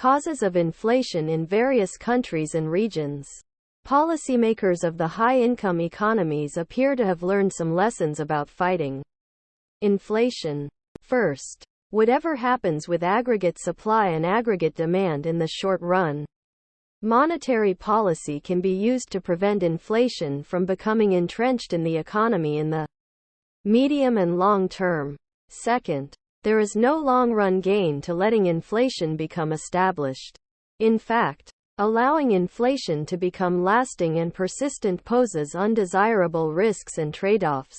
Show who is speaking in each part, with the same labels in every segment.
Speaker 1: Causes of inflation in various countries and regions. Policymakers of the high-income economies appear to have learned some lessons about fighting inflation. First, whatever happens with aggregate supply and aggregate demand in the short run, monetary policy can be used to prevent inflation from becoming entrenched in the economy in the medium and long term. Second, there is no long-run gain to letting inflation become established. In fact, allowing inflation to become lasting and persistent poses undesirable risks and trade-offs.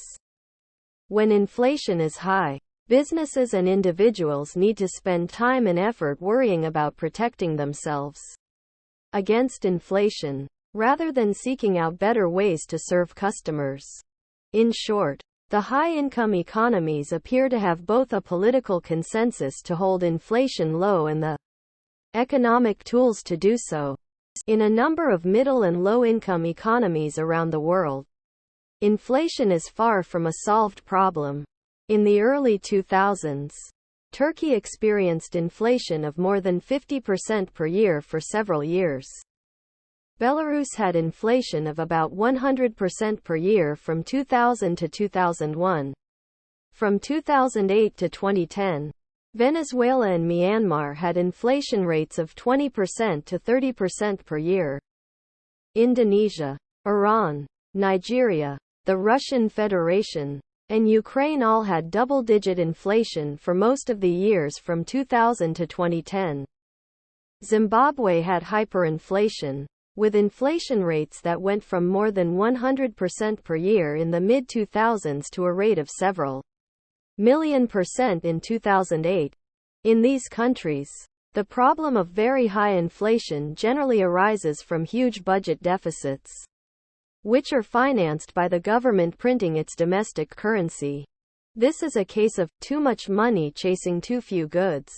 Speaker 1: When inflation is high, businesses and individuals need to spend time and effort worrying about protecting themselves against inflation, rather than seeking out better ways to serve customers. In short, the high-income economies appear to have both a political consensus to hold inflation low and the economic tools to do so. In a number of middle and low-income economies around the world, inflation is far from a solved problem. In the early 2000s, Turkey experienced inflation of more than 50% per year for several years. Belarus had inflation of about 100% per year from 2000 to 2001. From 2008 to 2010, Venezuela and Myanmar had inflation rates of 20% to 30% per year. Indonesia, Iran, Nigeria, the Russian Federation, and Ukraine all had double-digit inflation for most of the years from 2000 to 2010. Zimbabwe had hyperinflation, with inflation rates that went from more than 100% per year in the mid-2000s to a rate of several million % in 2008. In these countries, the problem of very high inflation generally arises from huge budget deficits, which are financed by the government printing its domestic currency. This is a case of too much money chasing too few goods.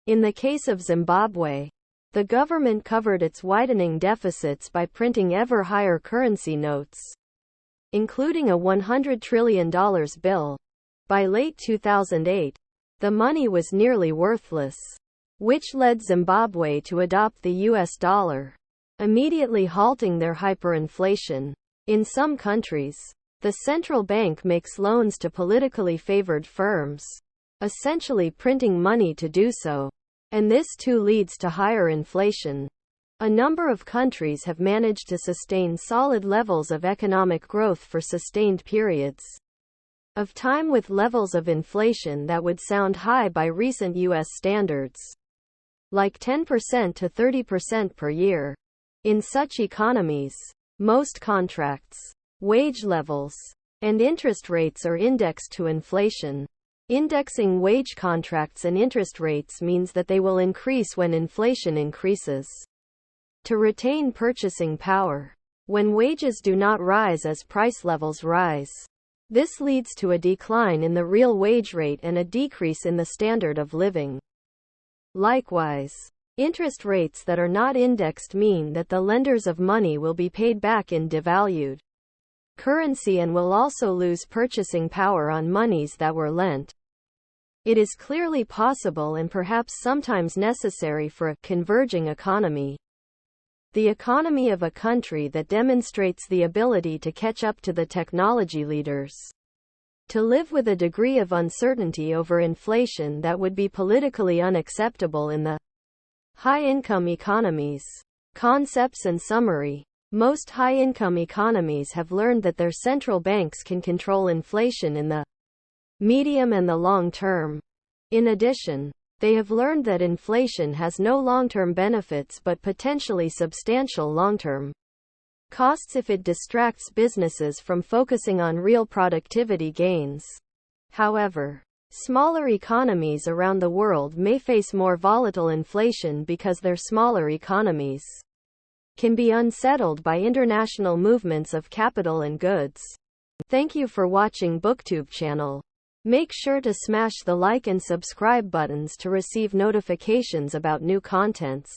Speaker 1: In the case of Zimbabwe, the government covered its widening deficits by printing ever higher currency notes, including a $100 trillion bill. By late 2008, the money was nearly worthless, which led Zimbabwe to adopt the US dollar, immediately halting their hyperinflation. In some countries, the central bank makes loans to politically favored firms, essentially printing money to do so. And this too leads to higher inflation. A number of countries have managed to sustain solid levels of economic growth for sustained periods of time with levels of inflation that would sound high by recent U.S. standards, like 10% to 30% per year. In such economies, most contracts, wage levels, and interest rates are indexed to inflation. Indexing wage contracts and interest rates means that they will increase when inflation increases. To retain purchasing power, when wages do not rise as price levels rise, this leads to a decline in the real wage rate and a decrease in the standard of living. Likewise, interest rates that are not indexed mean that the lenders of money will be paid back in devalued currency and will also lose purchasing power on monies that were lent. It is clearly possible and perhaps sometimes necessary for a converging economy, the economy of a country that demonstrates the ability to catch up to the technology leaders, to live with a degree of uncertainty over inflation that would be politically unacceptable in the high-income economies. Concepts and summary. Most high-income economies have learned that their central banks can control inflation in the medium and the long term. In addition, they have learned that inflation has no long-term benefits but potentially substantial long-term costs if it distracts businesses from focusing on real productivity gains. However, smaller economies around the world may face more volatile inflation because their smaller economies can be unsettled by international movements of capital and goods. Thank you for watching BookTube channel. Make sure to smash the like and subscribe buttons to receive notifications about new contents.